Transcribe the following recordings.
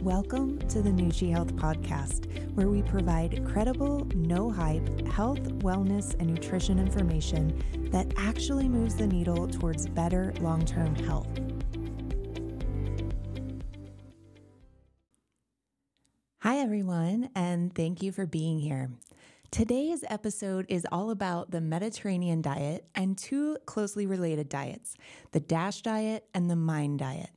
Welcome to the Nuchi Health Podcast, where we provide credible, no-hype health, wellness, and nutrition information that actually moves the needle towards better long-term health. Hi, everyone, and thank you for being here. Today's episode is all about the Mediterranean diet and two closely related diets, the DASH diet and the MIND diet.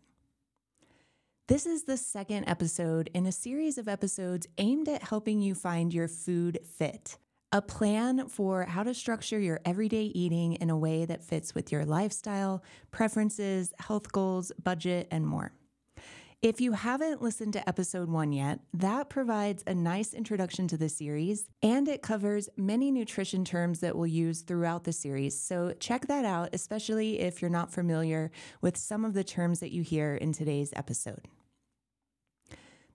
This is the second episode in a series of episodes aimed at helping you find your food fit, a plan for how to structure your everyday eating in a way that fits with your lifestyle, preferences, health goals, budget, and more. If you haven't listened to episode 1 yet, that provides a nice introduction to the series, and it covers many nutrition terms that we'll use throughout the series. So check that out, especially if you're not familiar with some of the terms that you hear in today's episode.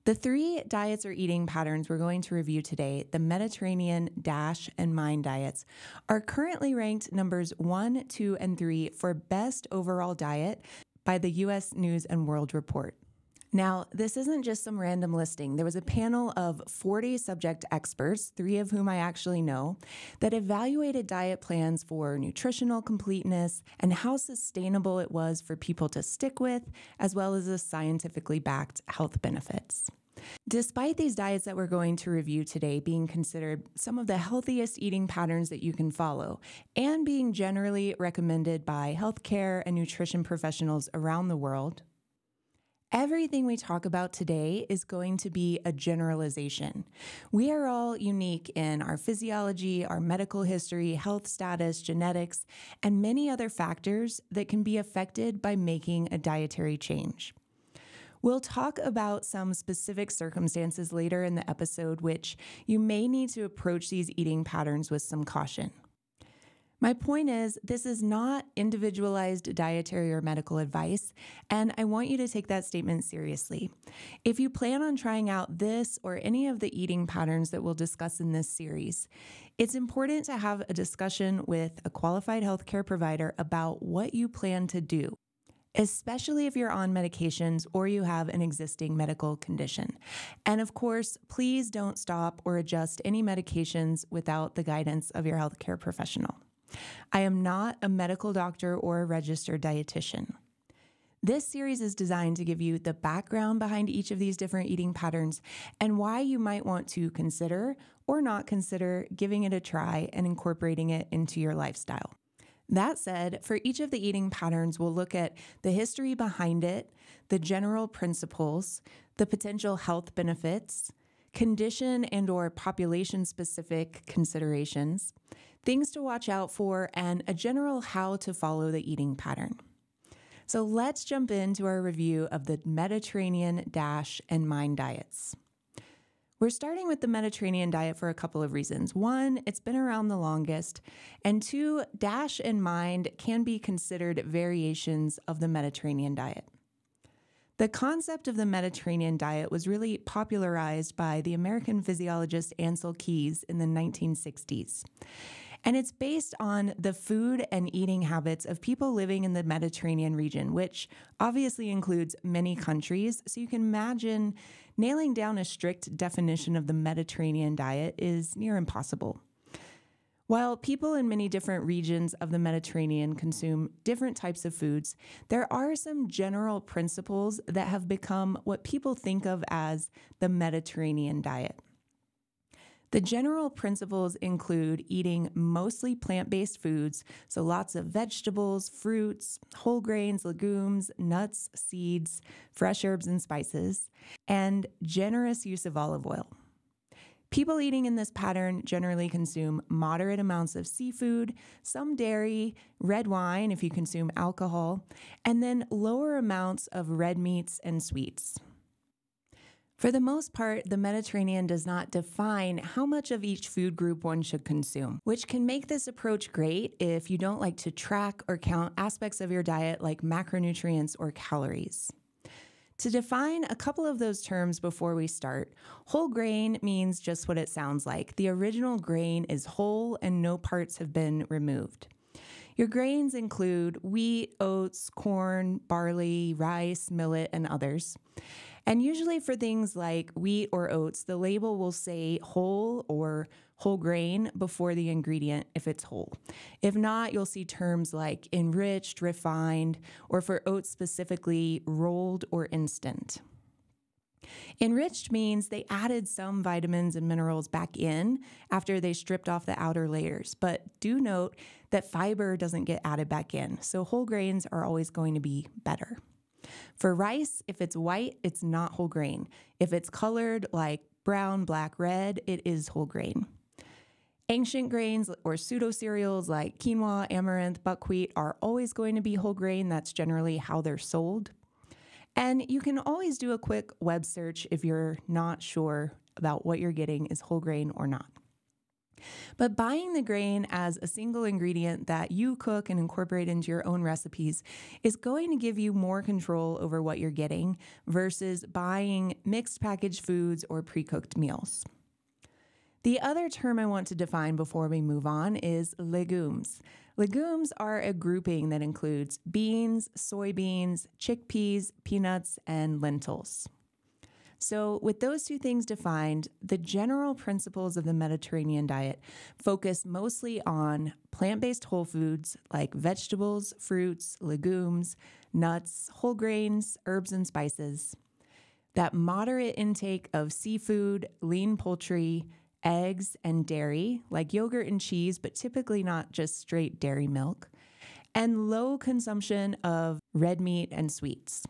The three diets or eating patterns we're going to review today, the Mediterranean, DASH, and MIND diets, are currently ranked numbers 1, 2, and 3 for best overall diet by the U.S. News and World Report. Now, this isn't just some random listing. There was a panel of 40 subject experts, 3 of whom I actually know, that evaluated diet plans for nutritional completeness and how sustainable it was for people to stick with, as well as the scientifically backed health benefits. Despite these diets that we're going to review today being considered some of the healthiest eating patterns that you can follow and being generally recommended by healthcare and nutrition professionals around the world, everything we talk about today is going to be a generalization. We are all unique in our physiology, our medical history, health status, genetics, and many other factors that can be affected by making a dietary change. We'll talk about some specific circumstances later in the episode, which you may need to approach these eating patterns with some caution. My point is, this is not individualized dietary or medical advice, and I want you to take that statement seriously. If you plan on trying out this or any of the eating patterns that we'll discuss in this series, it's important to have a discussion with a qualified healthcare provider about what you plan to do, especially if you're on medications or you have an existing medical condition. And of course, please don't stop or adjust any medications without the guidance of your healthcare professional. I am not a medical doctor or a registered dietitian. This series is designed to give you the background behind each of these different eating patterns and why you might want to consider or not consider giving it a try and incorporating it into your lifestyle. That said, for each of the eating patterns, we'll look at the history behind it, the general principles, the potential health benefits, condition and/or population-specific considerations, things to watch out for, and a general how to follow the eating pattern. So let's jump into our review of the Mediterranean, DASH, and MIND diets. We're starting with the Mediterranean diet for a couple of reasons. 1, it's been around the longest, and 2, DASH and MIND can be considered variations of the Mediterranean diet. The concept of the Mediterranean diet was really popularized by the American physiologist Ancel Keys in the 1960s. And it's based on the food and eating habits of people living in the Mediterranean region, which obviously includes many countries. So you can imagine nailing down a strict definition of the Mediterranean diet is near impossible. While people in many different regions of the Mediterranean consume different types of foods, there are some general principles that have become what people think of as the Mediterranean diet. The general principles include eating mostly plant-based foods, so lots of vegetables, fruits, whole grains, legumes, nuts, seeds, fresh herbs and spices, and generous use of olive oil. People eating in this pattern generally consume moderate amounts of seafood, some dairy, red wine if you consume alcohol, and then lower amounts of red meats and sweets. For the most part, the Mediterranean does not define how much of each food group one should consume, which can make this approach great if you don't like to track or count aspects of your diet like macronutrients or calories. To define a couple of those terms before we start, whole grain means just what it sounds like. The original grain is whole and no parts have been removed. Your grains include wheat, oats, corn, barley, rice, millet, and others. And usually for things like wheat or oats, the label will say whole or whole grain before the ingredient if it's whole. If not, you'll see terms like enriched, refined, or for oats specifically, rolled or instant. Enriched means they added some vitamins and minerals back in after they stripped off the outer layers. But do note that fiber doesn't get added back in, so whole grains are always going to be better. For rice, if it's white, it's not whole grain. If it's colored like brown, black, red, it is whole grain. Ancient grains or pseudo-cereals like quinoa, amaranth, buckwheat are always going to be whole grain. That's generally how they're sold. And you can always do a quick web search if you're not sure about what you're getting is whole grain or not. But buying the grain as a single ingredient that you cook and incorporate into your own recipes is going to give you more control over what you're getting versus buying mixed packaged foods or pre-cooked meals. The other term I want to define before we move on is legumes. Legumes are a grouping that includes beans, soybeans, chickpeas, peanuts, and lentils. So with those two things defined, the general principles of the Mediterranean diet focus mostly on plant-based whole foods like vegetables, fruits, legumes, nuts, whole grains, herbs, and spices, that moderate intake of seafood, lean poultry, eggs, and dairy, like yogurt and cheese, but typically not just straight dairy milk, and low consumption of red meat and sweets.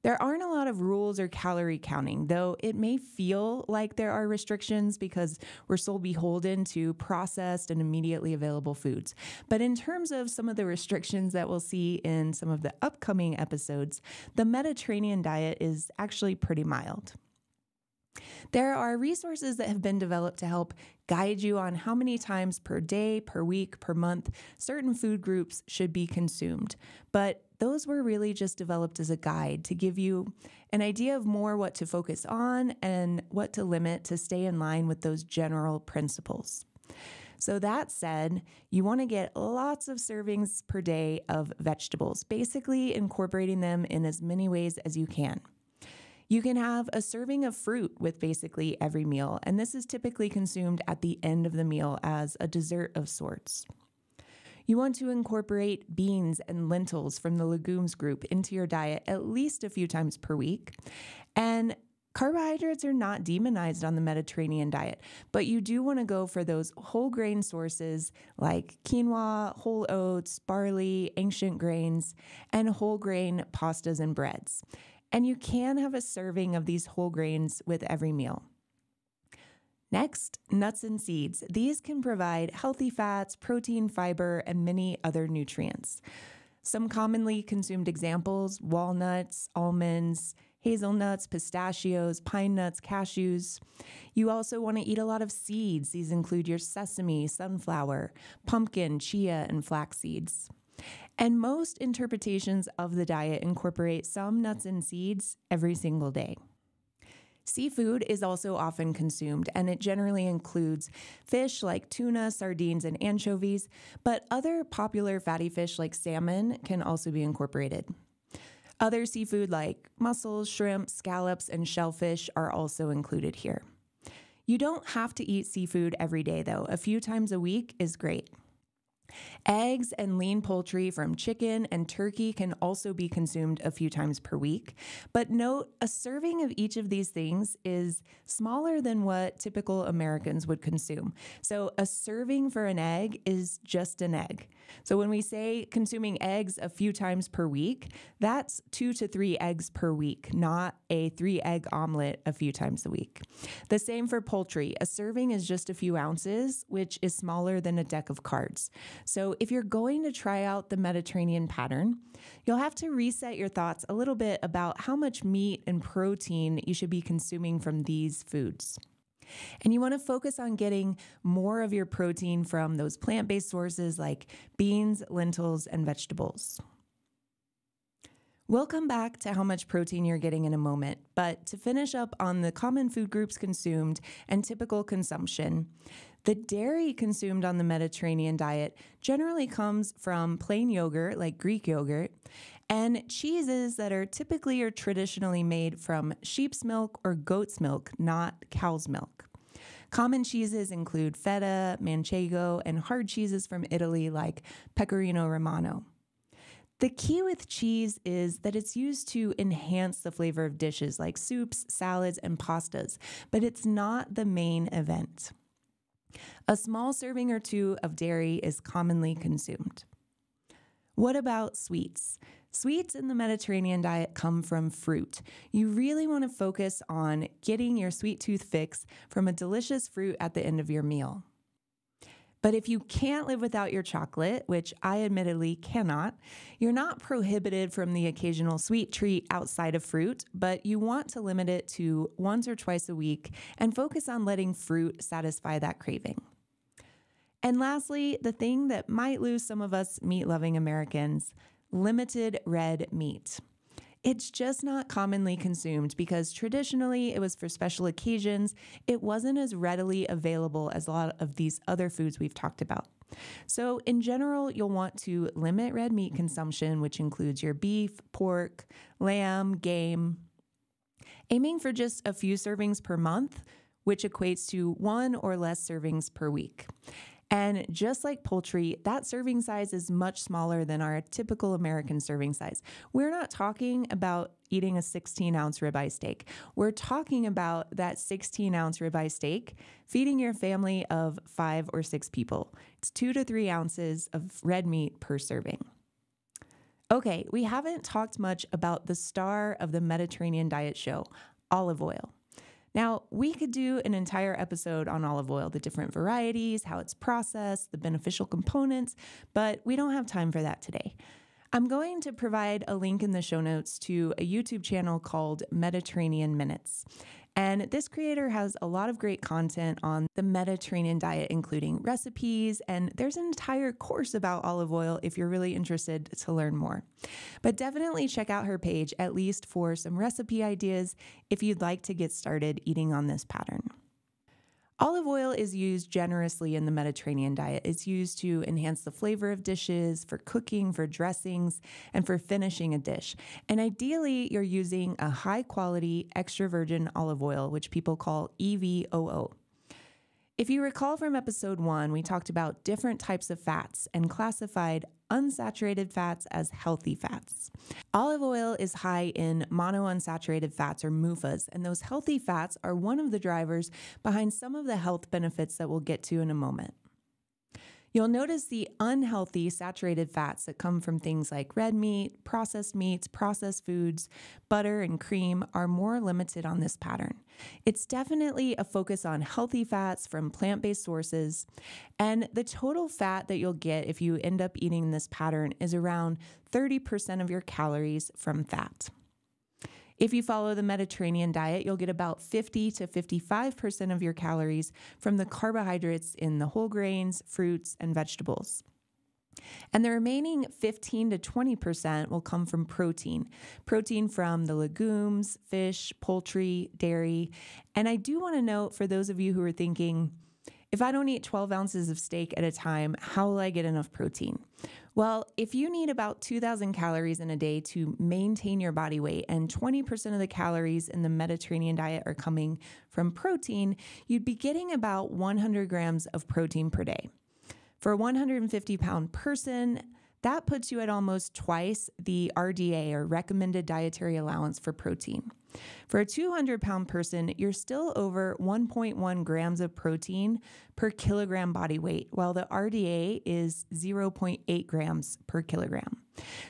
There aren't a lot of rules or calorie counting, though it may feel like there are restrictions because we're so beholden to processed and immediately available foods. But in terms of some of the restrictions that we'll see in some of the upcoming episodes, the Mediterranean diet is actually pretty mild. There are resources that have been developed to help guide you on how many times per day, per week, per month certain food groups should be consumed. But those were really just developed as a guide to give you an idea of more what to focus on and what to limit to stay in line with those general principles. So that said, you want to get lots of servings per day of vegetables, basically incorporating them in as many ways as you can. You can have a serving of fruit with basically every meal, and this is typically consumed at the end of the meal as a dessert of sorts. You want to incorporate beans and lentils from the legumes group into your diet at least a few times per week. And carbohydrates are not demonized on the Mediterranean diet, but you do want to go for those whole grain sources like quinoa, whole oats, barley, ancient grains, and whole grain pastas and breads. And you can have a serving of these whole grains with every meal. Next, nuts and seeds. These can provide healthy fats, protein, fiber, and many other nutrients. Some commonly consumed examples: walnuts, almonds, hazelnuts, pistachios, pine nuts, cashews. You also want to eat a lot of seeds. These include your sesame, sunflower, pumpkin, chia, and flax seeds. And most interpretations of the diet incorporate some nuts and seeds every single day. Seafood is also often consumed, and it generally includes fish like tuna, sardines, and anchovies, but other popular fatty fish like salmon can also be incorporated. Other seafood like mussels, shrimp, scallops, and shellfish are also included here. You don't have to eat seafood every day, though. A few times a week is great. Eggs and lean poultry from chicken and turkey can also be consumed a few times per week. But note, a serving of each of these things is smaller than what typical Americans would consume. So a serving for an egg is just an egg. So when we say consuming eggs a few times per week, that's 2 to 3 eggs per week, not a 3-egg omelet a few times a week. The same for poultry. A serving is just a few ounces, which is smaller than a deck of cards. So if you're going to try out the Mediterranean pattern, you'll have to reset your thoughts a little bit about how much meat and protein you should be consuming from these foods. And you want to focus on getting more of your protein from those plant-based sources like beans, lentils, and vegetables. We'll come back to how much protein you're getting in a moment, but to finish up on the common food groups consumed and typical consumption, The dairy consumed on the Mediterranean diet generally comes from plain yogurt, like Greek yogurt, and cheeses that are typically or traditionally made from sheep's milk or goat's milk, not cow's milk. Common cheeses include feta, manchego, and hard cheeses from Italy like pecorino romano. The key with cheese is that it's used to enhance the flavor of dishes like soups, salads, and pastas, but it's not the main event. A small serving or two of dairy is commonly consumed. What about sweets? Sweets in the Mediterranean diet come from fruit. You really want to focus on getting your sweet tooth fix from a delicious fruit at the end of your meal. But if you can't live without your chocolate, which I admittedly cannot, you're not prohibited from the occasional sweet treat outside of fruit, but you want to limit it to once or twice a week and focus on letting fruit satisfy that craving. And lastly, the thing that might lose some of us meat-loving Americans, limited red meat. It's just not commonly consumed because traditionally it was for special occasions. It wasn't as readily available as a lot of these other foods we've talked about. So in general, you'll want to limit red meat consumption, which includes your beef, pork, lamb, game, aiming for just a few servings per month, which equates to 1 or less servings per week. And just like poultry, that serving size is much smaller than our typical American serving size. We're not talking about eating a 16-ounce ribeye steak. We're talking about that 16-ounce ribeye steak feeding your family of 5 or 6 people. It's 2 to 3 ounces of red meat per serving. Okay, we haven't talked much about the star of the Mediterranean diet show, olive oil. Now, we could do an entire episode on olive oil, the different varieties, how it's processed, the beneficial components, but we don't have time for that today. I'm going to provide a link in the show notes to a YouTube channel called Mediterranean Minutes. And this creator has a lot of great content on the Mediterranean diet, including recipes, and there's an entire course about olive oil if you're really interested to learn more. But definitely check out her page, at least for some recipe ideas if you'd like to get started eating on this pattern. Olive oil is used generously in the Mediterranean diet. It's used to enhance the flavor of dishes, for cooking, for dressings, and for finishing a dish. And ideally, you're using a high-quality extra virgin olive oil, which people call EVOO. If you recall from episode 1, we talked about different types of fats and classified unsaturated fats as healthy fats. Olive oil is high in monounsaturated fats, or MUFAs, and those healthy fats are one of the drivers behind some of the health benefits that we'll get to in a moment. You'll notice the unhealthy saturated fats that come from things like red meat, processed meats, processed foods, butter, and cream are more limited on this pattern. It's definitely a focus on healthy fats from plant-based sources, and the total fat that you'll get if you end up eating this pattern is around 30% of your calories from fat. If you follow the Mediterranean diet, you'll get about 50 to 55% of your calories from the carbohydrates in the whole grains, fruits, and vegetables. And the remaining 15 to 20% will come from protein from the legumes, fish, poultry, dairy. And I do want to note, for those of you who are thinking, if I don't eat 12 ounces of steak at a time, how will I get enough protein? Well, if you need about 2,000 calories in a day to maintain your body weight, and 20% of the calories in the Mediterranean diet are coming from protein, you'd be getting about 100 grams of protein per day. For a 150-pound person, that puts you at almost twice the RDA, or recommended dietary allowance for protein. For a 200-pound person, you're still over 1.1 grams of protein per kilogram body weight, while the RDA is 0.8 grams per kilogram.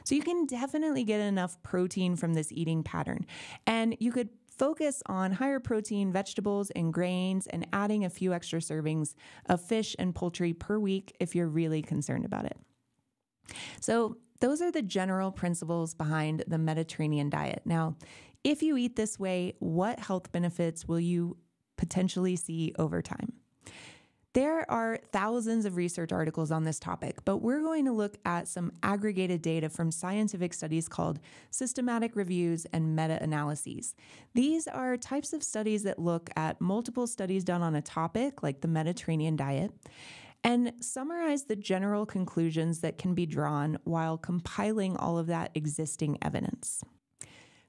So you can definitely get enough protein from this eating pattern. And you could focus on higher protein vegetables and grains and adding a few extra servings of fish and poultry per week if you're really concerned about it. So those are the general principles behind the Mediterranean diet. Now, if you eat this way, what health benefits will you potentially see over time? There are thousands of research articles on this topic, but we're going to look at some aggregated data from scientific studies called systematic reviews and meta-analyses. These are types of studies that look at multiple studies done on a topic, like the Mediterranean diet, and summarize the general conclusions that can be drawn while compiling all of that existing evidence.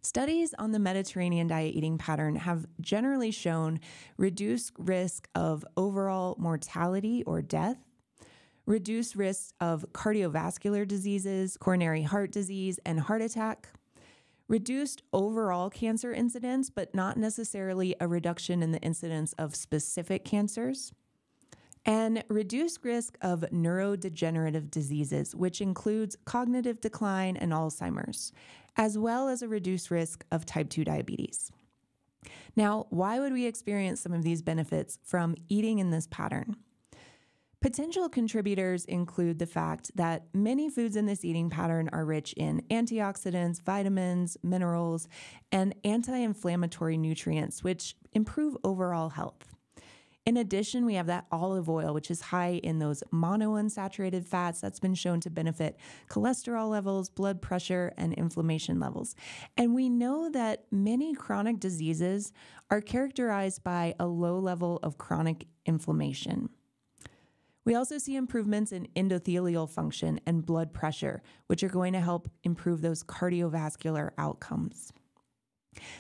Studies on the Mediterranean diet eating pattern have generally shown reduced risk of overall mortality or death, reduced risk of cardiovascular diseases, coronary heart disease, and heart attack, reduced overall cancer incidence, but not necessarily a reduction in the incidence of specific cancers, and reduced risk of neurodegenerative diseases, which includes cognitive decline and Alzheimer's, as well as a reduced risk of type 2 diabetes. Now, why would we experience some of these benefits from eating in this pattern? Potential contributors include the fact that many foods in this eating pattern are rich in antioxidants, vitamins, minerals, and anti-inflammatory nutrients, which improve overall health. In addition, we have that olive oil, which is high in those monounsaturated fats that's been shown to benefit cholesterol levels, blood pressure, and inflammation levels. And we know that many chronic diseases are characterized by a low level of chronic inflammation. We also see improvements in endothelial function and blood pressure, which are going to help improve those cardiovascular outcomes.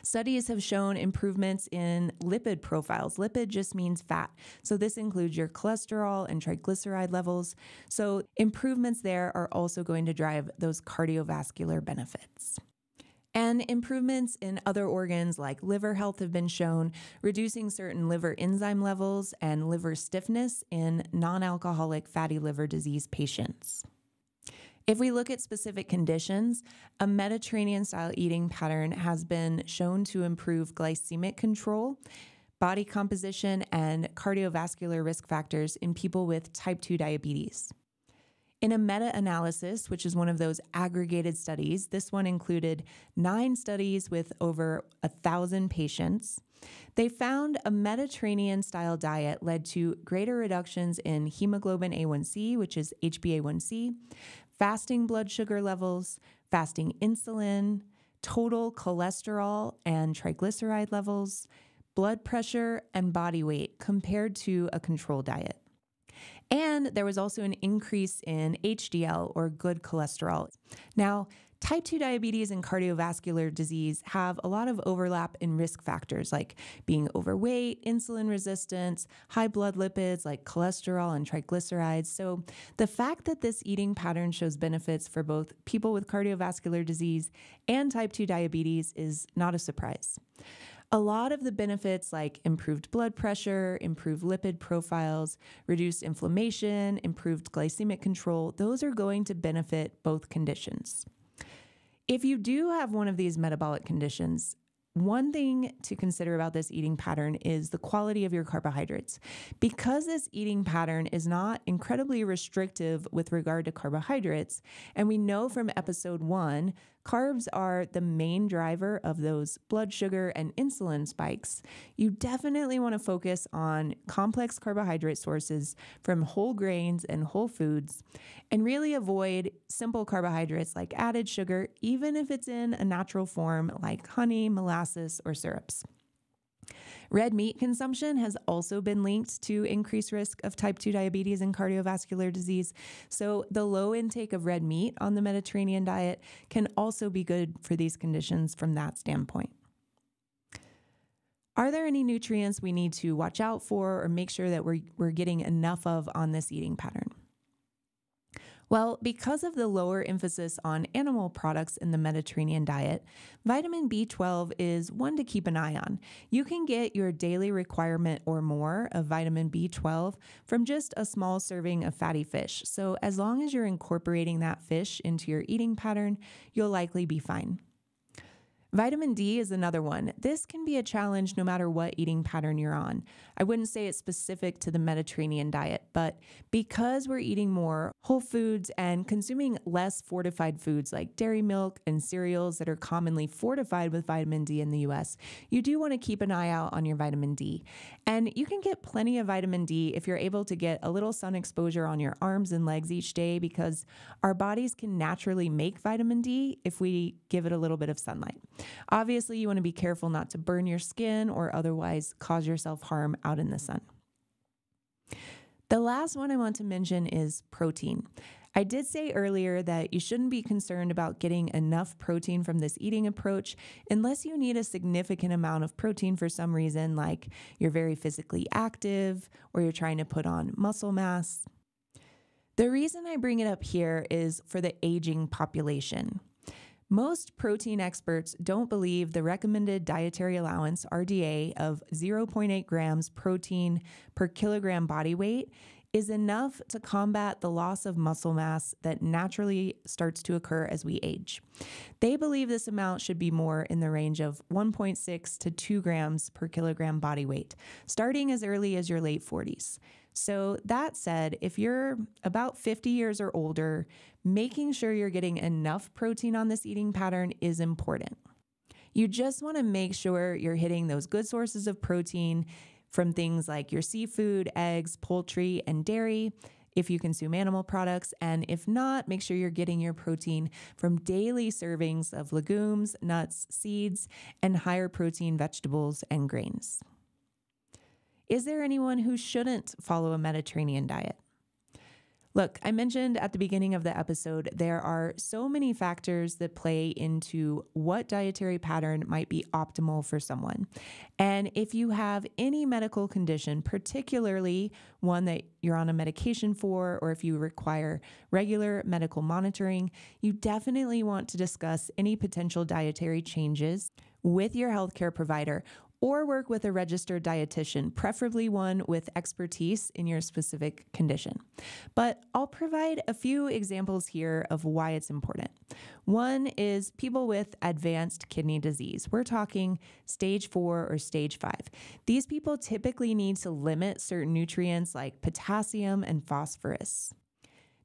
Studies have shown improvements in lipid profiles. Lipid just means fat. So this includes your cholesterol and triglyceride levels. So improvements there are also going to drive those cardiovascular benefits. And improvements in other organs like liver health have been shown, reducing certain liver enzyme levels and liver stiffness in non-alcoholic fatty liver disease patients. If we look at specific conditions, a Mediterranean-style eating pattern has been shown to improve glycemic control, body composition, and cardiovascular risk factors in people with type 2 diabetes. In a meta-analysis, which is one of those aggregated studies, this one included 9 studies with over 1,000 patients. They found a Mediterranean-style diet led to greater reductions in hemoglobin A1C, which is HbA1c, fasting blood sugar levels, fasting insulin, total cholesterol and triglyceride levels, blood pressure, and body weight compared to a control diet. And there was also an increase in HDL, or good cholesterol. Now, type 2 diabetes and cardiovascular disease have a lot of overlap in risk factors like being overweight, insulin resistance, high blood lipids like cholesterol and triglycerides. So the fact that this eating pattern shows benefits for both people with cardiovascular disease and type 2 diabetes is not a surprise. A lot of the benefits like improved blood pressure, improved lipid profiles, reduced inflammation, improved glycemic control, those are going to benefit both conditions. If you do have one of these metabolic conditions, one thing to consider about this eating pattern is the quality of your carbohydrates. Because this eating pattern is not incredibly restrictive with regard to carbohydrates, and we know from episode 1, carbs are the main driver of those blood sugar and insulin spikes, you definitely want to focus on complex carbohydrate sources from whole grains and whole foods, and really avoid simple carbohydrates like added sugar, even if it's in a natural form like honey, molasses, or syrups. Red meat consumption has also been linked to increased risk of type 2 diabetes and cardiovascular disease. So the low intake of red meat on the Mediterranean diet can also be good for these conditions from that standpoint. Are there any nutrients we need to watch out for or make sure that we're getting enough of on this eating pattern? Well, because of the lower emphasis on animal products in the Mediterranean diet, vitamin B12 is one to keep an eye on. You can get your daily requirement or more of vitamin B12 from just a small serving of fatty fish. So as long as you're incorporating that fish into your eating pattern, you'll likely be fine. Vitamin D is another one. This can be a challenge no matter what eating pattern you're on. I wouldn't say it's specific to the Mediterranean diet, but because we're eating more whole foods and consuming less fortified foods like dairy milk and cereals that are commonly fortified with vitamin D in the US, you do want to keep an eye out on your vitamin D. And you can get plenty of vitamin D if you're able to get a little sun exposure on your arms and legs each day, because our bodies can naturally make vitamin D if we give it a little bit of sunlight. Obviously, you want to be careful not to burn your skin or otherwise cause yourself harm out in the sun. The last one I want to mention is protein. I did say earlier that you shouldn't be concerned about getting enough protein from this eating approach unless you need a significant amount of protein for some reason, like you're very physically active or you're trying to put on muscle mass. The reason I bring it up here is for the aging population. Most protein experts don't believe the recommended dietary allowance, RDA, of 0.8 grams protein per kilogram body weight is enough to combat the loss of muscle mass that naturally starts to occur as we age. They believe this amount should be more in the range of 1.6 to 2 grams per kilogram body weight, starting as early as your late 40s. So that said, if you're about 50 years or older, making sure you're getting enough protein on this eating pattern is important. You just want to make sure you're hitting those good sources of protein from things like your seafood, eggs, poultry, and dairy, if you consume animal products. And if not, make sure you're getting your protein from daily servings of legumes, nuts, seeds, and higher protein vegetables and grains. Is there anyone who shouldn't follow a Mediterranean diet? Look, I mentioned at the beginning of the episode, there are so many factors that play into what dietary pattern might be optimal for someone. And if you have any medical condition, particularly one that you're on a medication for, or if you require regular medical monitoring, you definitely want to discuss any potential dietary changes with your healthcare provider, or work with a registered dietitian, preferably one with expertise in your specific condition. But I'll provide a few examples here of why it's important. One is people with advanced kidney disease. We're talking stage 4 or stage 5. These people typically need to limit certain nutrients like potassium and phosphorus.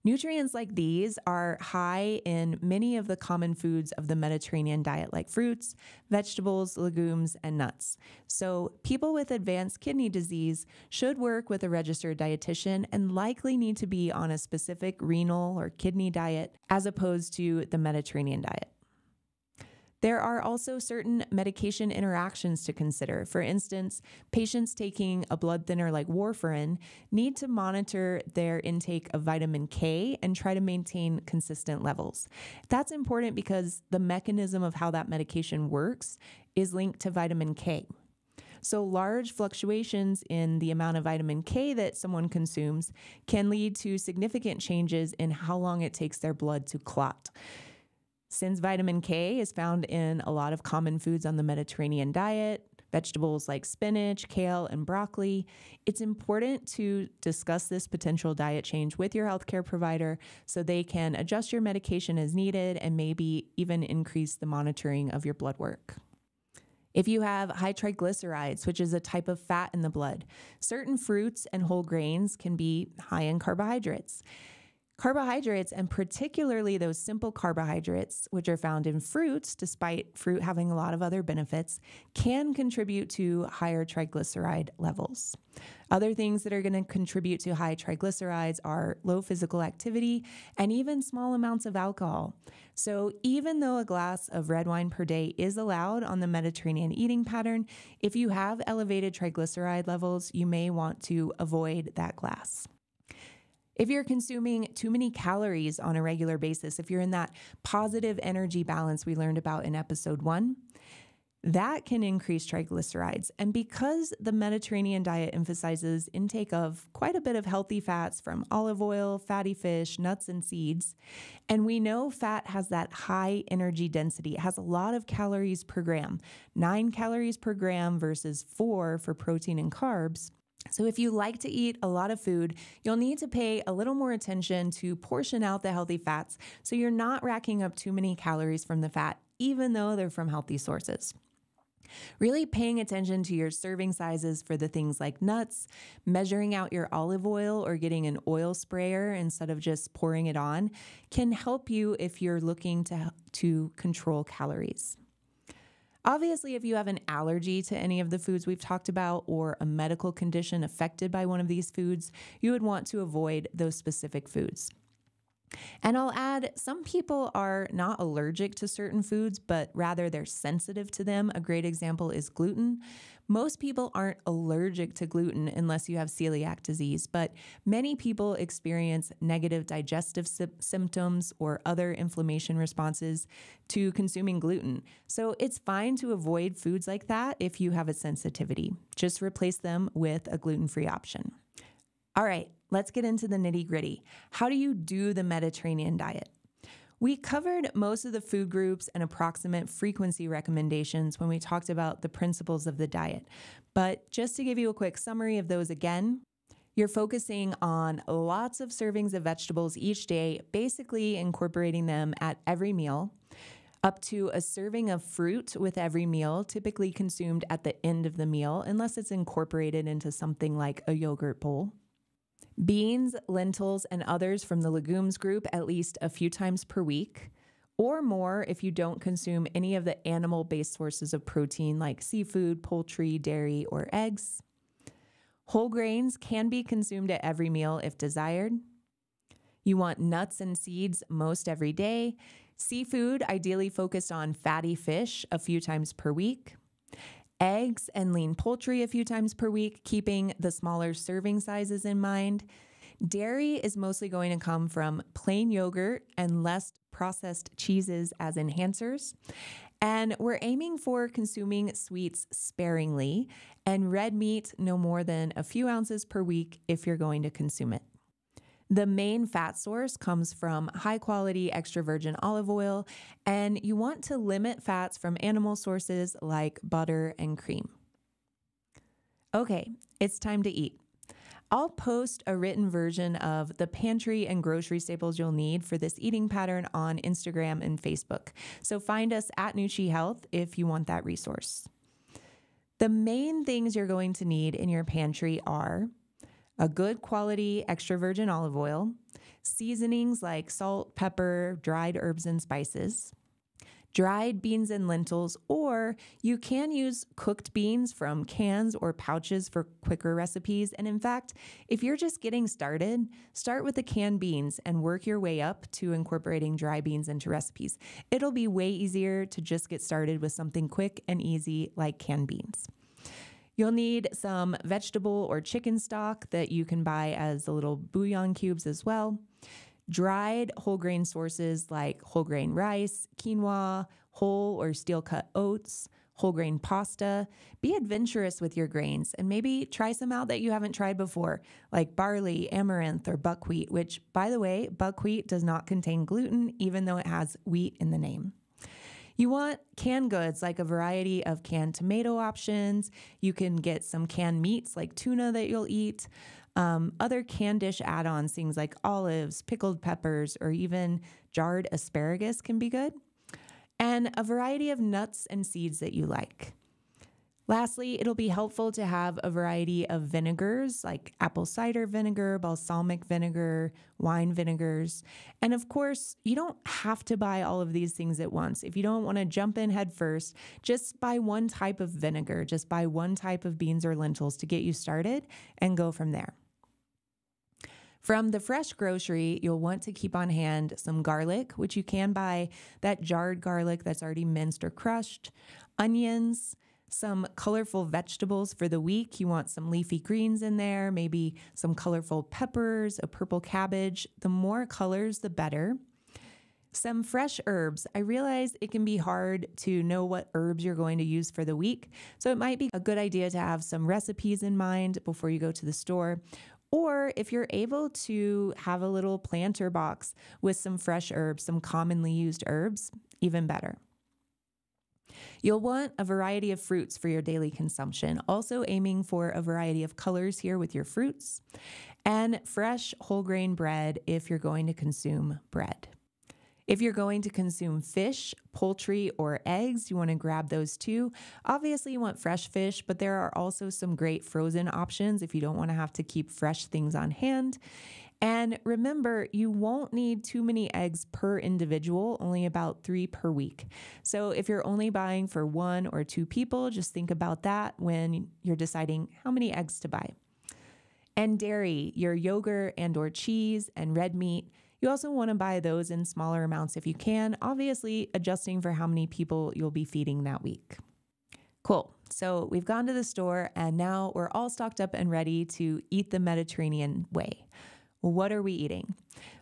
Nutrients like these are high in many of the common foods of the Mediterranean diet, like fruits, vegetables, legumes, and nuts. So people with advanced kidney disease should work with a registered dietitian and likely need to be on a specific renal or kidney diet as opposed to the Mediterranean diet. There are also certain medication interactions to consider. For instance, patients taking a blood thinner like warfarin need to monitor their intake of vitamin K and try to maintain consistent levels. That's important because the mechanism of how that medication works is linked to vitamin K. So large fluctuations in the amount of vitamin K that someone consumes can lead to significant changes in how long it takes their blood to clot. Since vitamin K is found in a lot of common foods on the Mediterranean diet, vegetables like spinach, kale, and broccoli, it's important to discuss this potential diet change with your healthcare provider so they can adjust your medication as needed and maybe even increase the monitoring of your blood work. If you have high triglycerides, which is a type of fat in the blood, certain fruits and whole grains can be high in carbohydrates. Carbohydrates, and particularly those simple carbohydrates, which are found in fruits, despite fruit having a lot of other benefits, can contribute to higher triglyceride levels. Other things that are going to contribute to high triglycerides are low physical activity and even small amounts of alcohol. So even though a glass of red wine per day is allowed on the Mediterranean eating pattern, if you have elevated triglyceride levels, you may want to avoid that glass. If you're consuming too many calories on a regular basis, if you're in that positive energy balance we learned about in episode 1, that can increase triglycerides. And because the Mediterranean diet emphasizes intake of quite a bit of healthy fats from olive oil, fatty fish, nuts, and seeds, and we know fat has that high energy density. It has a lot of calories per gram, 9 calories per gram versus 4 for protein and carbs. So if you like to eat a lot of food, you'll need to pay a little more attention to portion out the healthy fats so you're not racking up too many calories from the fat even though they're from healthy sources. Really paying attention to your serving sizes for the things like nuts, measuring out your olive oil or getting an oil sprayer instead of just pouring it on can help you if you're looking to control calories. Obviously, if you have an allergy to any of the foods we've talked about or a medical condition affected by one of these foods, you would want to avoid those specific foods. And I'll add, some people are not allergic to certain foods, but rather they're sensitive to them. A great example is gluten. Most people aren't allergic to gluten unless you have celiac disease, but many people experience negative digestive symptoms or other inflammation responses to consuming gluten. So it's fine to avoid foods like that if you have a sensitivity. Just replace them with a gluten-free option. All right, let's get into the nitty-gritty. How do you do the Mediterranean diet? We covered most of the food groups and approximate frequency recommendations when we talked about the principles of the diet. But just to give you a quick summary of those again, you're focusing on lots of servings of vegetables each day, basically incorporating them at every meal, up to a serving of fruit with every meal, typically consumed at the end of the meal, unless it's incorporated into something like a yogurt bowl. Beans, lentils, and others from the legumes group at least a few times per week, or more if you don't consume any of the animal-based sources of protein like seafood, poultry, dairy, or eggs. Whole grains can be consumed at every meal if desired. You want nuts and seeds most every day. Seafood, ideally focused on fatty fish a few times per week. Eggs and lean poultry a few times per week, keeping the smaller serving sizes in mind. Dairy is mostly going to come from plain yogurt and less processed cheeses as enhancers. And we're aiming for consuming sweets sparingly, and red meat no more than a few ounces per week if you're going to consume it. The main fat source comes from high-quality extra virgin olive oil, and you want to limit fats from animal sources like butter and cream. Okay, it's time to eat. I'll post a written version of the pantry and grocery staples you'll need for this eating pattern on Instagram and Facebook. So find us at Nuchi Health if you want that resource. The main things you're going to need in your pantry are a good quality extra virgin olive oil, seasonings like salt, pepper, dried herbs and spices, dried beans and lentils, or you can use cooked beans from cans or pouches for quicker recipes. And in fact, if you're just getting started, start with the canned beans and work your way up to incorporating dry beans into recipes. It'll be way easier to just get started with something quick and easy like canned beans. You'll need some vegetable or chicken stock that you can buy as the little bouillon cubes as well. Dried whole grain sources like whole grain rice, quinoa, whole or steel cut oats, whole grain pasta. Be adventurous with your grains and maybe try some out that you haven't tried before, like barley, amaranth, or buckwheat, which, by the way, buckwheat does not contain gluten, even though it has wheat in the name. You want canned goods like a variety of canned tomato options. You can get some canned meats like tuna that you'll eat. Other canned dish add-ons, things like olives, pickled peppers, or even jarred asparagus can be good. And a variety of nuts and seeds that you like. Lastly, it'll be helpful to have a variety of vinegars like apple cider vinegar, balsamic vinegar, wine vinegars. And of course, you don't have to buy all of these things at once. If you don't want to jump in head first, just buy one type of vinegar, just buy one type of beans or lentils to get you started and go from there. From the fresh grocery, you'll want to keep on hand some garlic, which you can buy that jarred garlic that's already minced or crushed, onions, some colorful vegetables for the week. You want some leafy greens in there, maybe some colorful peppers, a purple cabbage. The more colors, the better. Some fresh herbs. I realize it can be hard to know what herbs you're going to use for the week, so it might be a good idea to have some recipes in mind before you go to the store. Or if you're able to have a little planter box with some fresh herbs, some commonly used herbs, even better. You'll want a variety of fruits for your daily consumption, also aiming for a variety of colors here with your fruits, and fresh whole grain bread if you're going to consume bread. If you're going to consume fish, poultry, or eggs, you want to grab those too. Obviously, you want fresh fish, but there are also some great frozen options if you don't want to have to keep fresh things on hand. And remember, you won't need too many eggs per individual, only about 3 per week. So if you're only buying for 1 or 2 people, just think about that when you're deciding how many eggs to buy. And dairy, your yogurt and or cheese and red meat, you also want to buy those in smaller amounts if you can, obviously adjusting for how many people you'll be feeding that week. Cool. So we've gone to the store and now we're all stocked up and ready to eat the Mediterranean way. Well, what are we eating?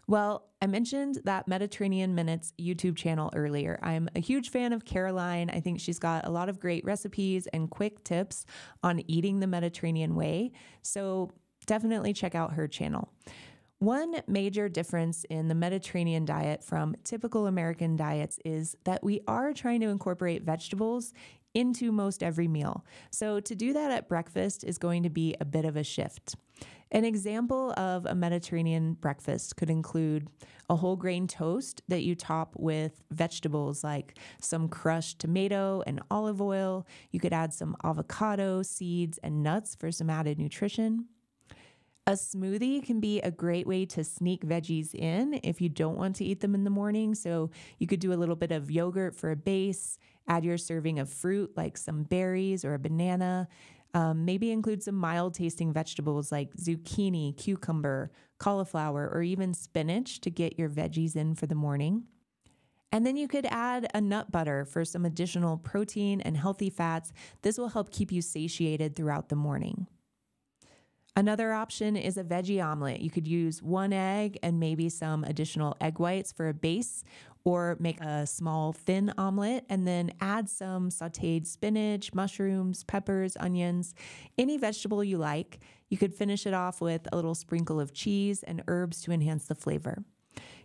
Well, I mentioned that Mediterranean Minutes YouTube channel earlier. I'm a huge fan of Caroline. I think she's got a lot of great recipes and quick tips on eating the Mediterranean way. So definitely check out her channel. One major difference in the Mediterranean diet from typical American diets is that we are trying to incorporate vegetables into most every meal. So to do that at breakfast is going to be a bit of a shift. An example of a Mediterranean breakfast could include a whole grain toast that you top with vegetables like some crushed tomato and olive oil. You could add some avocado, seeds, and nuts for some added nutrition. A smoothie can be a great way to sneak veggies in if you don't want to eat them in the morning. So you could do a little bit of yogurt for a base, add your serving of fruit like some berries or a banana, maybe include some mild tasting vegetables like zucchini, cucumber, cauliflower, or even spinach to get your veggies in for the morning. And then you could add a nut butter for some additional protein and healthy fats. This will help keep you satiated throughout the morning. Another option is a veggie omelet. You could use 1 egg and maybe some additional egg whites for a base, or make a small thin omelet and then add some sauteed spinach, mushrooms, peppers, onions, any vegetable you like. You could finish it off with a little sprinkle of cheese and herbs to enhance the flavor.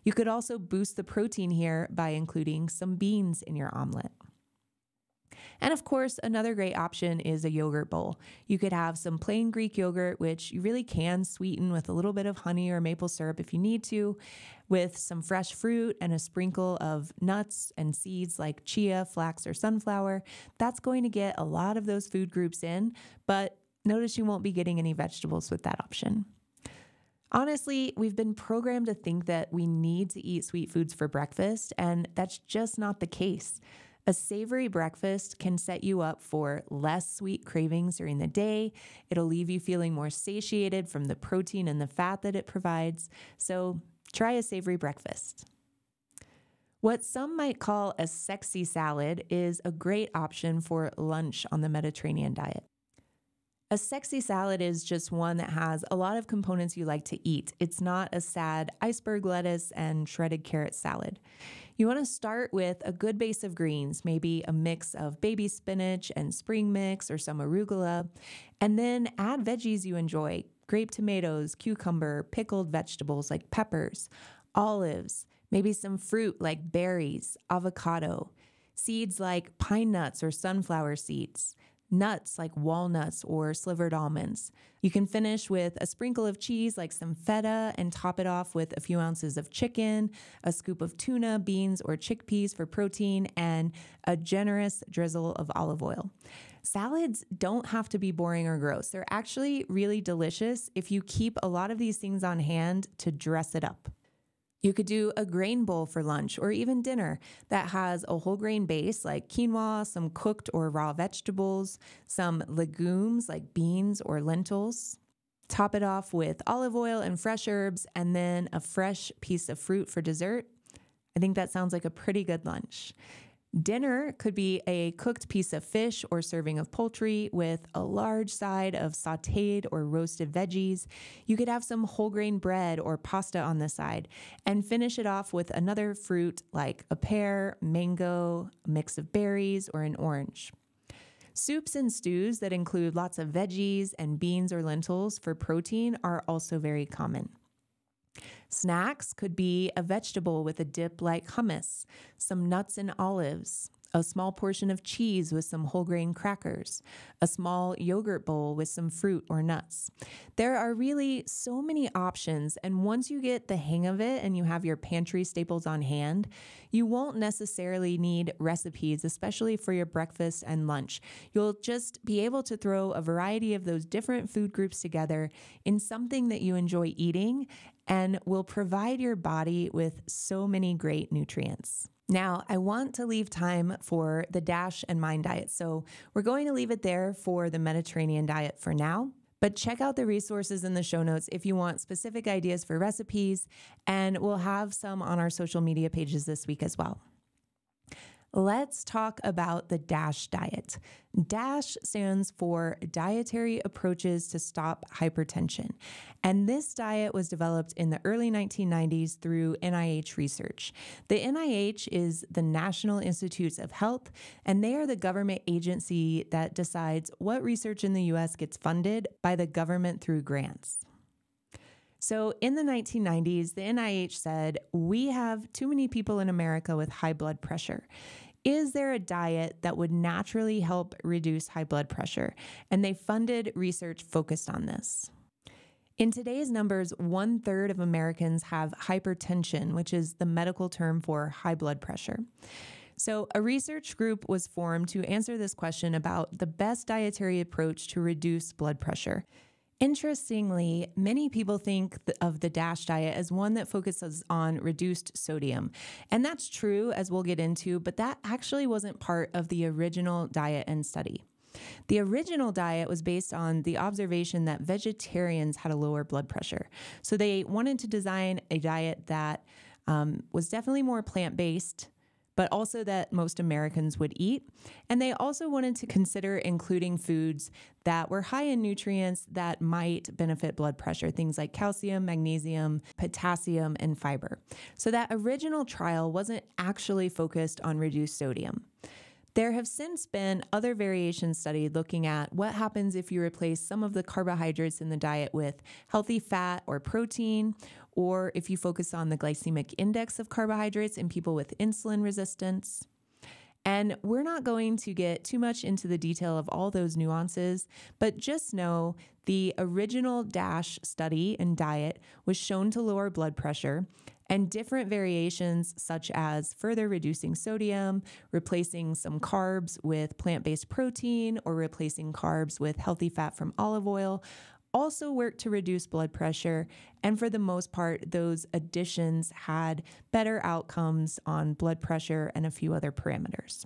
You could also boost the protein here by including some beans in your omelet. And of course, another great option is a yogurt bowl. You could have some plain Greek yogurt, which you really can sweeten with a little bit of honey or maple syrup if you need to, with some fresh fruit and a sprinkle of nuts and seeds like chia, flax, or sunflower. That's going to get a lot of those food groups in, but notice you won't be getting any vegetables with that option. Honestly, we've been programmed to think that we need to eat sweet foods for breakfast, and that's just not the case. A savory breakfast can set you up for less sweet cravings during the day. It'll leave you feeling more satiated from the protein and the fat that it provides. So try a savory breakfast. What some might call a sexy salad is a great option for lunch on the Mediterranean diet. A sexy salad is just one that has a lot of components you like to eat. It's not a sad iceberg lettuce and shredded carrot salad. You want to start with a good base of greens, maybe a mix of baby spinach and spring mix or some arugula, and then add veggies you enjoy: grape tomatoes, cucumber, pickled vegetables like peppers, olives, maybe some fruit like berries, avocado, seeds like pine nuts or sunflower seeds, nuts like walnuts or slivered almonds. You can finish with a sprinkle of cheese like some feta and top it off with a few ounces of chicken, a scoop of tuna, beans, or chickpeas for protein, and a generous drizzle of olive oil. Salads don't have to be boring or gross. They're actually really delicious if you keep a lot of these things on hand to dress it up. You could do a grain bowl for lunch or even dinner that has a whole grain base like quinoa, some cooked or raw vegetables, some legumes like beans or lentils. Top it off with olive oil and fresh herbs, and then a fresh piece of fruit for dessert. I think that sounds like a pretty good lunch. Dinner could be a cooked piece of fish or serving of poultry with a large side of sauteed or roasted veggies. You could have some whole grain bread or pasta on the side and finish it off with another fruit like a pear, mango, a mix of berries, or an orange. Soups and stews that include lots of veggies and beans or lentils for protein are also very common. Snacks could be a vegetable with a dip like hummus, some nuts and olives, a small portion of cheese with some whole grain crackers, a small yogurt bowl with some fruit or nuts. There are really so many options, and once you get the hang of it and you have your pantry staples on hand, you won't necessarily need recipes, especially for your breakfast and lunch. You'll just be able to throw a variety of those different food groups together in something that you enjoy eating and will provide your body with so many great nutrients. Now, I want to leave time for the Dash and Mind diet, so we're going to leave it there for the Mediterranean diet for now. But check out the resources in the show notes if you want specific ideas for recipes, and we'll have some on our social media pages this week as well. Let's talk about the DASH diet. DASH stands for Dietary Approaches to Stop Hypertension. And this diet was developed in the early 1990s through NIH research. The NIH is the National Institutes of Health, and they are the government agency that decides what research in the U.S. gets funded by the government through grants. So in the 1990s, the NIH said, we have too many people in America with high blood pressure. Is there a diet that would naturally help reduce high blood pressure? And they funded research focused on this. In today's numbers, 1/3 of Americans have hypertension, which is the medical term for high blood pressure. So a research group was formed to answer this question about the best dietary approach to reduce blood pressure. Interestingly, many people think of the DASH diet as one that focuses on reduced sodium. And that's true, as we'll get into, but that actually wasn't part of the original diet and study. The original diet was based on the observation that vegetarians had a lower blood pressure. So they wanted to design a diet that was definitely more plant-based, but also that most Americans would eat. And they also wanted to consider including foods that were high in nutrients that might benefit blood pressure, things like calcium, magnesium, potassium, and fiber. So that original trial wasn't actually focused on reduced sodium. There have since been other variations studied looking at what happens if you replace some of the carbohydrates in the diet with healthy fat or protein, or if you focus on the glycemic index of carbohydrates in people with insulin resistance. And we're not going to get too much into the detail of all those nuances, but just know the original DASH study and diet was shown to lower blood pressure, and different variations such as further reducing sodium, replacing some carbs with plant-based protein, or replacing carbs with healthy fat from olive oil also work to reduce blood pressure. And for the most part, those additions had better outcomes on blood pressure and a few other parameters.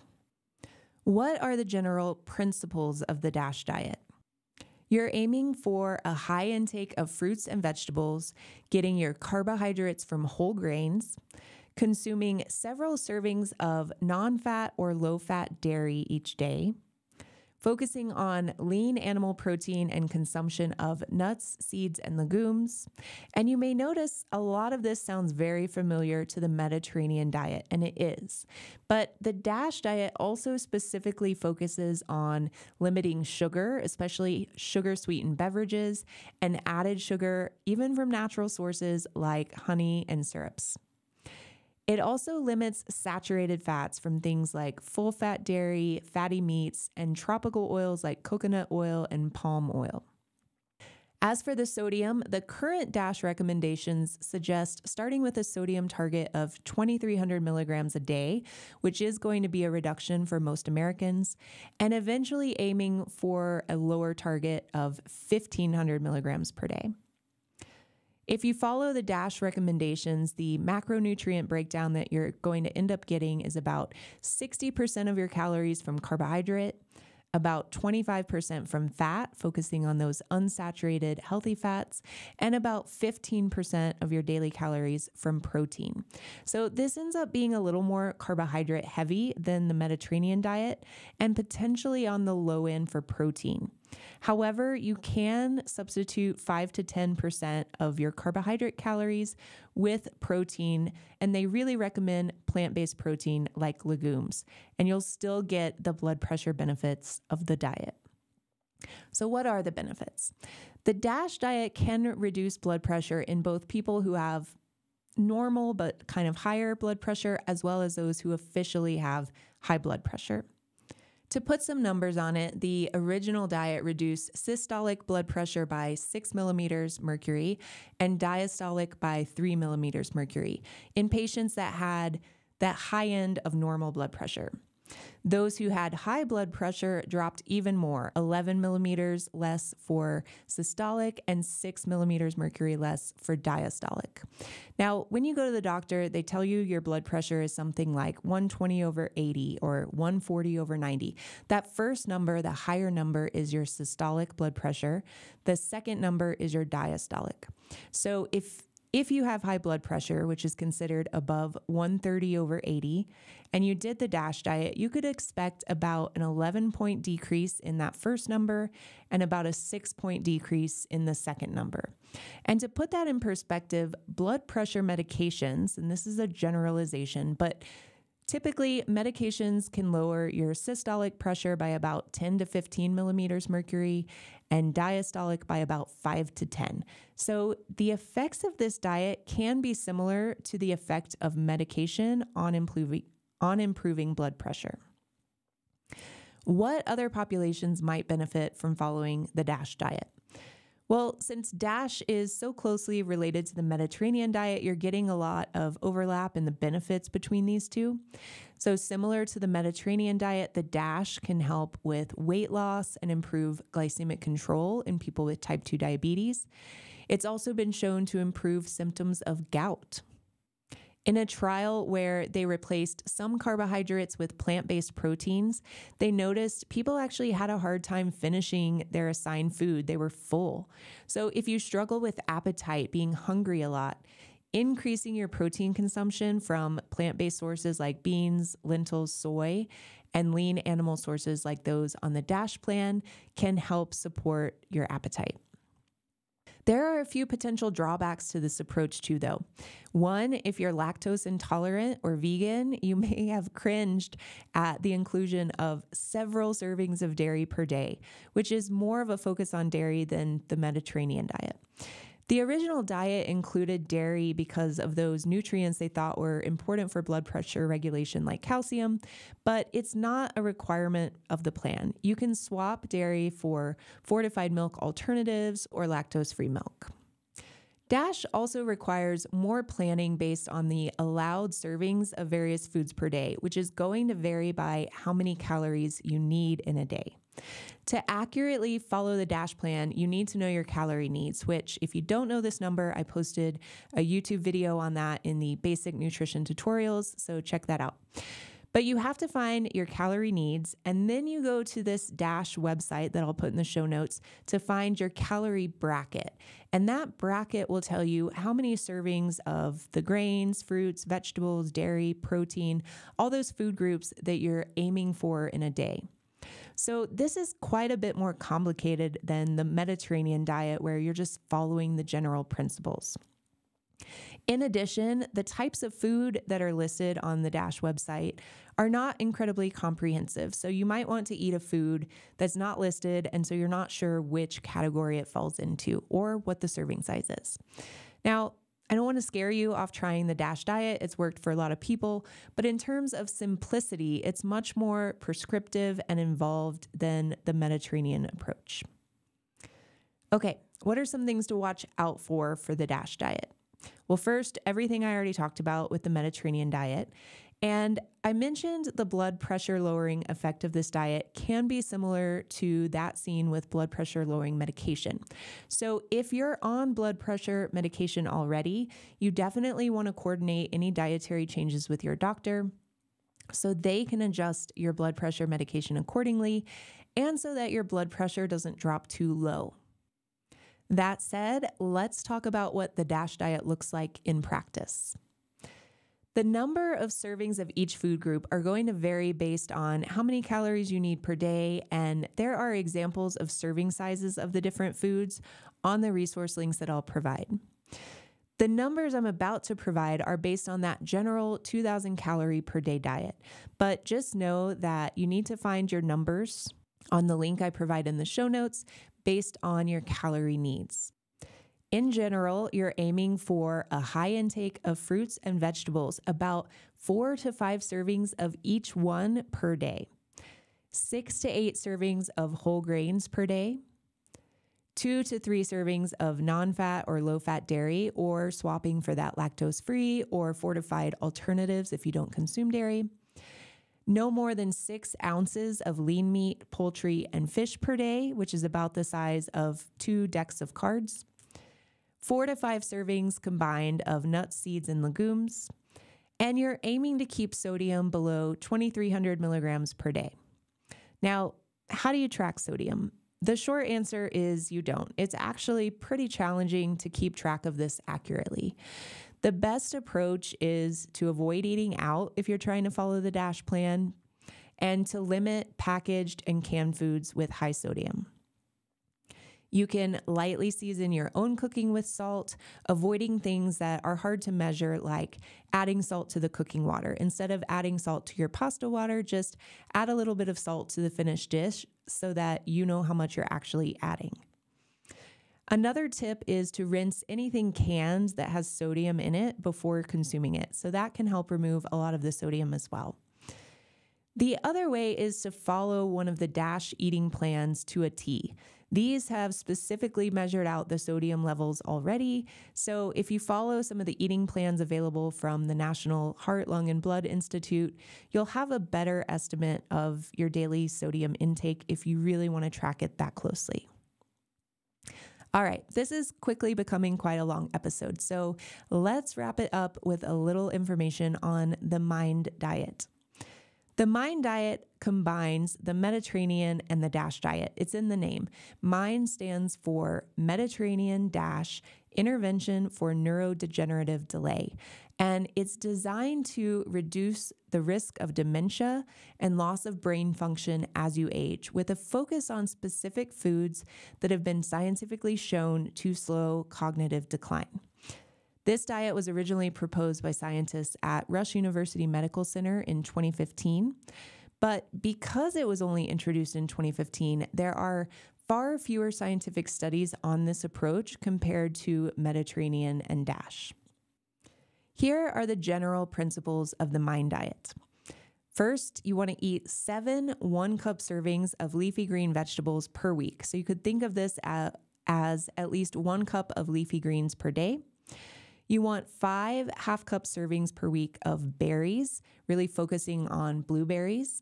What are the general principles of the DASH diet? You're aiming for a high intake of fruits and vegetables, getting your carbohydrates from whole grains, consuming several servings of non-fat or low-fat dairy each day, focusing on lean animal protein and consumption of nuts, seeds, and legumes. And you may notice a lot of this sounds very familiar to the Mediterranean diet, and it is. But the DASH diet also specifically focuses on limiting sugar, especially sugar-sweetened beverages, and added sugar, even from natural sources like honey and syrups. It also limits saturated fats from things like full-fat dairy, fatty meats, and tropical oils like coconut oil and palm oil. As for the sodium, the current DASH recommendations suggest starting with a sodium target of 2,300 milligrams a day, which is going to be a reduction for most Americans, and eventually aiming for a lower target of 1,500 milligrams per day. If you follow the DASH recommendations, the macronutrient breakdown that you're going to end up getting is about 60% of your calories from carbohydrate, about 25% from fat, focusing on those unsaturated healthy fats, and about 15% of your daily calories from protein. So this ends up being a little more carbohydrate heavy than the Mediterranean diet and potentially on the low end for protein. However, you can substitute 5 to 10% of your carbohydrate calories with protein, and they really recommend plant-based protein like legumes, and you'll still get the blood pressure benefits of the diet. So what are the benefits? The DASH diet can reduce blood pressure in both people who have normal but kind of higher blood pressure, as well as those who officially have high blood pressure. To put some numbers on it, the original diet reduced systolic blood pressure by 6 millimeters mercury and diastolic by 3 millimeters mercury in patients that had that high end of normal blood pressure. Those who had high blood pressure dropped even more, 11 millimeters less for systolic and 6 millimeters mercury less for diastolic. Now, when you go to the doctor, they tell you your blood pressure is something like 120 over 80 or 140 over 90. That first number, the higher number, is your systolic blood pressure. The second number is your diastolic. So if you have high blood pressure, which is considered above 130 over 80, and you did the DASH diet, you could expect about an 11-point decrease in that first number and about a 6-point decrease in the second number. And to put that in perspective, blood pressure medications, and this is a generalization, but typically, medications can lower your systolic pressure by about 10 to 15 millimeters mercury and diastolic by about 5 to 10. So the effects of this diet can be similar to the effect of medication on improving blood pressure. What other populations might benefit from following the DASH diet? Well, since DASH is so closely related to the Mediterranean diet, you're getting a lot of overlap in the benefits between these two. So similar to the Mediterranean diet, the DASH can help with weight loss and improve glycemic control in people with type 2 diabetes. It's also been shown to improve symptoms of gout. In a trial where they replaced some carbohydrates with plant-based proteins, they noticed people actually had a hard time finishing their assigned food. They were full. So if you struggle with appetite, being hungry a lot, increasing your protein consumption from plant-based sources like beans, lentils, soy, and lean animal sources like those on the DASH plan can help support your appetite. There are a few potential drawbacks to this approach too, though. One, if you're lactose intolerant or vegan, you may have cringed at the inclusion of several servings of dairy per day, which is more of a focus on dairy than the Mediterranean diet. The original diet included dairy because of those nutrients they thought were important for blood pressure regulation, like calcium, but it's not a requirement of the plan. You can swap dairy for fortified milk alternatives or lactose-free milk. DASH also requires more planning based on the allowed servings of various foods per day, which is going to vary by how many calories you need in a day. To accurately follow the DASH plan, you need to know your calorie needs, which if you don't know this number, I posted a YouTube video on that in the basic nutrition tutorials, so check that out. But you have to find your calorie needs, and then you go to this DASH website that I'll put in the show notes to find your calorie bracket. And that bracket will tell you how many servings of the grains, fruits, vegetables, dairy, protein, all those food groups that you're aiming for in a day. So this is quite a bit more complicated than the Mediterranean diet where you're just following the general principles. In addition, the types of food that are listed on the DASH website are not incredibly comprehensive. So you might want to eat a food that's not listed, and so you're not sure which category it falls into or what the serving size is. Now, I don't want to scare you off trying the DASH diet. It's worked for a lot of people, but in terms of simplicity, it's much more prescriptive and involved than the Mediterranean approach. Okay, what are some things to watch out for the DASH diet? Well, first, everything I already talked about with the Mediterranean diet. And I mentioned the blood pressure lowering effect of this diet can be similar to that seen with blood pressure lowering medication. So if you're on blood pressure medication already, you definitely want to coordinate any dietary changes with your doctor so they can adjust your blood pressure medication accordingly and so that your blood pressure doesn't drop too low. That said, let's talk about what the DASH diet looks like in practice. The number of servings of each food group are going to vary based on how many calories you need per day, and there are examples of serving sizes of the different foods on the resource links that I'll provide. The numbers I'm about to provide are based on that general 2,000 calorie per day diet, but just know that you need to find your numbers on the link I provide in the show notes based on your calorie needs. In general, you're aiming for a high intake of fruits and vegetables, about 4 to 5 servings of each one per day, 6 to 8 servings of whole grains per day, 2 to 3 servings of non-fat or low-fat dairy, or swapping for that lactose-free or fortified alternatives if you don't consume dairy. No more than 6 ounces of lean meat, poultry, and fish per day, which is about the size of 2 decks of cards. 4 to 5 servings combined of nuts, seeds, and legumes. And you're aiming to keep sodium below 2,300 milligrams per day. Now, how do you track sodium? The short answer is you don't. It's actually pretty challenging to keep track of this accurately. The best approach is to avoid eating out if you're trying to follow the DASH plan, and to limit packaged and canned foods with high sodium. You can lightly season your own cooking with salt, avoiding things that are hard to measure, like adding salt to the cooking water. Instead of adding salt to your pasta water, just add a little bit of salt to the finished dish so that you know how much you're actually adding. Another tip is to rinse anything canned that has sodium in it before consuming it. So that can help remove a lot of the sodium as well. The other way is to follow one of the DASH eating plans to a T. These have specifically measured out the sodium levels already. So if you follow some of the eating plans available from the National Heart, Lung, and Blood Institute, you'll have a better estimate of your daily sodium intake if you really want to track it that closely. All right, this is quickly becoming quite a long episode, so let's wrap it up with a little information on the MIND diet. The MIND diet combines the Mediterranean and the DASH diet. It's in the name. MIND stands for Mediterranean Dash Intervention for Neurodegenerative Delay, and it's designed to reduce the risk of dementia and loss of brain function as you age, with a focus on specific foods that have been scientifically shown to slow cognitive decline. This diet was originally proposed by scientists at Rush University Medical Center in 2015, but because it was only introduced in 2015, there are far fewer scientific studies on this approach compared to Mediterranean and DASH. Here are the general principles of the MIND diet. First, you want to eat 7 1-cup servings of leafy green vegetables per week. So you could think of this as at least 1 cup of leafy greens per day. You want 5 half-cup servings per week of berries, really focusing on blueberries.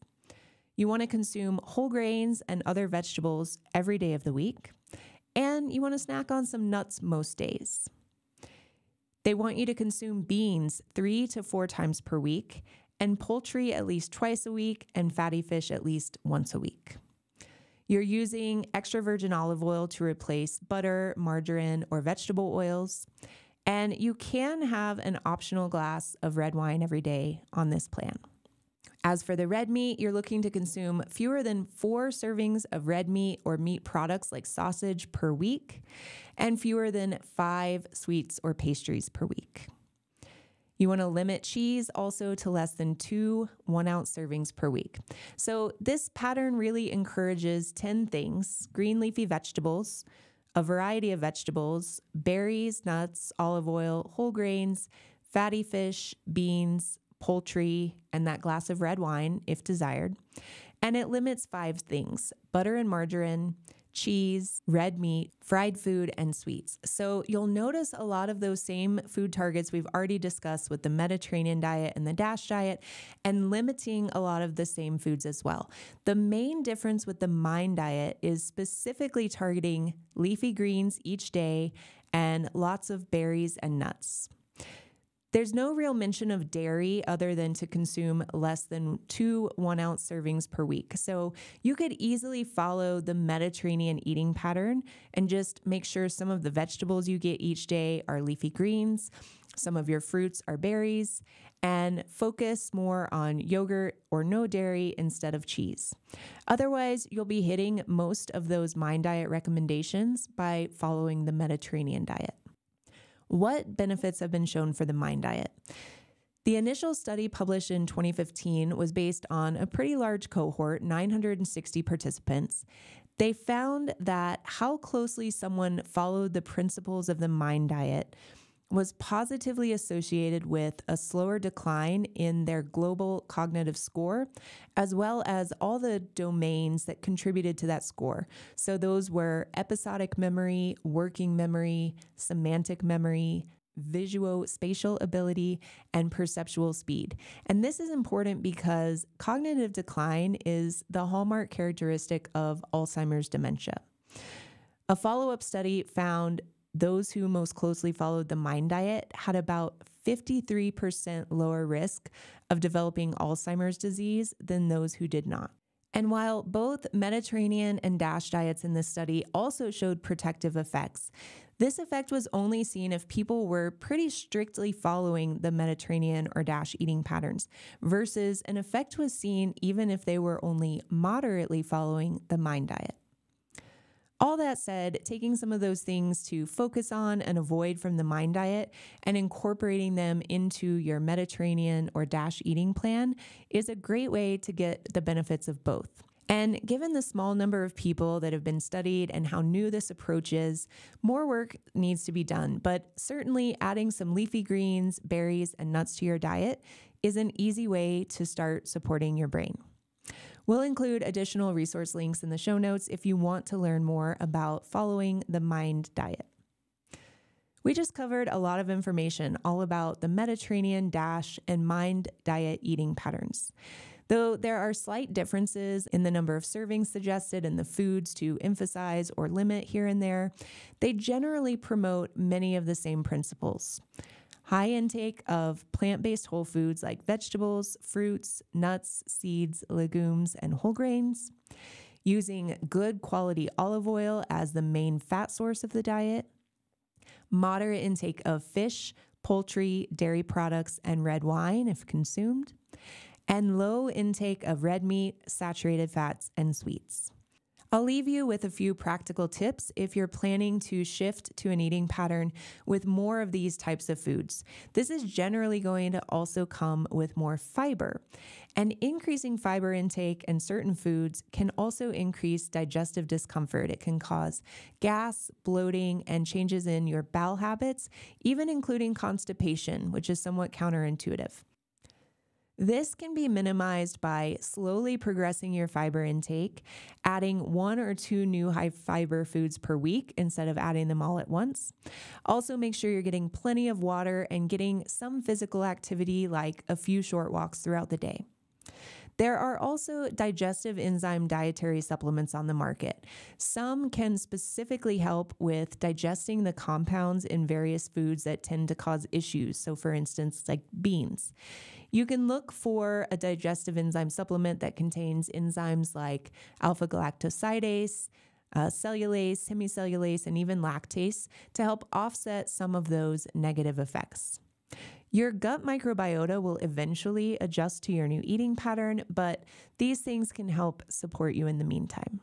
You want to consume whole grains and other vegetables every day of the week. And you want to snack on some nuts most days. They want you to consume beans 3 to 4 times per week, and poultry at least twice a week, and fatty fish at least once a week. You're using extra virgin olive oil to replace butter, margarine, or vegetable oils. And you can have an optional glass of red wine every day on this plan. As for the red meat, you're looking to consume fewer than 4 servings of red meat or meat products like sausage per week, and fewer than 5 sweets or pastries per week. You want to limit cheese also to less than 2 1-ounce servings per week. So this pattern really encourages 10 things: green leafy vegetables, a variety of vegetables, berries, nuts, olive oil, whole grains, fatty fish, beans, poultry, and that glass of red wine if desired. And it limits 5 things: butter and margarine, cheese, red meat, fried food, and sweets. So you'll notice a lot of those same food targets we've already discussed with the Mediterranean diet and the DASH diet, and limiting a lot of the same foods as well. The main difference with the MIND diet is specifically targeting leafy greens each day and lots of berries and nuts. There's no real mention of dairy other than to consume less than 2 1-ounce servings per week. So you could easily follow the Mediterranean eating pattern and just make sure some of the vegetables you get each day are leafy greens, some of your fruits are berries, and focus more on yogurt or no dairy instead of cheese. Otherwise, you'll be hitting most of those MIND diet recommendations by following the Mediterranean diet. What benefits have been shown for the MIND diet? The initial study published in 2015 was based on a pretty large cohort, 960 participants. They found that how closely someone followed the principles of the MIND diet was positively associated with a slower decline in their global cognitive score, as well as all the domains that contributed to that score. So those were episodic memory, working memory, semantic memory, visuospatial ability, and perceptual speed. And this is important because cognitive decline is the hallmark characteristic of Alzheimer's dementia. A follow-up study found those who most closely followed the MIND diet had about 53% lower risk of developing Alzheimer's disease than those who did not. And while both Mediterranean and DASH diets in this study also showed protective effects, this effect was only seen if people were pretty strictly following the Mediterranean or DASH eating patterns, versus an effect was seen even if they were only moderately following the MIND diet. All that said, taking some of those things to focus on and avoid from the MIND diet and incorporating them into your Mediterranean or DASH eating plan is a great way to get the benefits of both. And given the small number of people that have been studied and how new this approach is, more work needs to be done. But certainly adding some leafy greens, berries, and nuts to your diet is an easy way to start supporting your brain. We'll include additional resource links in the show notes if you want to learn more about following the MIND diet. We just covered a lot of information all about the Mediterranean, DASH, and MIND diet eating patterns. Though there are slight differences in the number of servings suggested and the foods to emphasize or limit here and there, they generally promote many of the same principles. High intake of plant-based whole foods like vegetables, fruits, nuts, seeds, legumes, and whole grains. Using good quality olive oil as the main fat source of the diet. Moderate intake of fish, poultry, dairy products, and red wine if consumed. And low intake of red meat, saturated fats, and sweets. I'll leave you with a few practical tips if you're planning to shift to an eating pattern with more of these types of foods. This is generally going to also come with more fiber. And increasing fiber intake in certain foods can also increase digestive discomfort. It can cause gas, bloating, and changes in your bowel habits, even including constipation, which is somewhat counterintuitive. This can be minimized by slowly progressing your fiber intake, adding 1 or 2 new high fiber foods per week instead of adding them all at once. Also, make sure you're getting plenty of water and getting some physical activity like a few short walks throughout the day. There are also digestive enzyme dietary supplements on the market. Some can specifically help with digesting the compounds in various foods that tend to cause issues. So for instance, like beans. You can look for a digestive enzyme supplement that contains enzymes like alpha-galactosidase, cellulase, hemicellulase, and even lactase to help offset some of those negative effects. Your gut microbiota will eventually adjust to your new eating pattern, but these things can help support you in the meantime.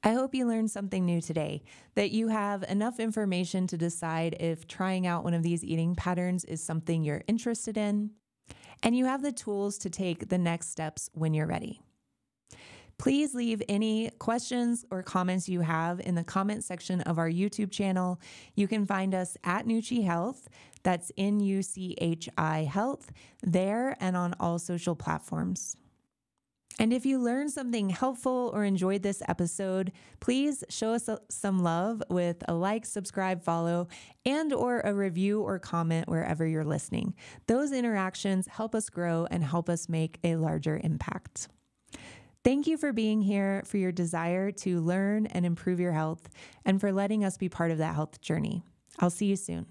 I hope you learned something new today, that you have enough information to decide if trying out one of these eating patterns is something you're interested in, and you have the tools to take the next steps when you're ready. Please leave any questions or comments you have in the comment section of our YouTube channel. You can find us at Nuchi Health. That's Nuchi Health there and on all social platforms. And if you learned something helpful or enjoyed this episode, please show us some love with a like, subscribe, follow, and or a review or comment wherever you're listening. Those interactions help us grow and help us make a larger impact. Thank you for being here, for your desire to learn and improve your health, and for letting us be part of that health journey. I'll see you soon.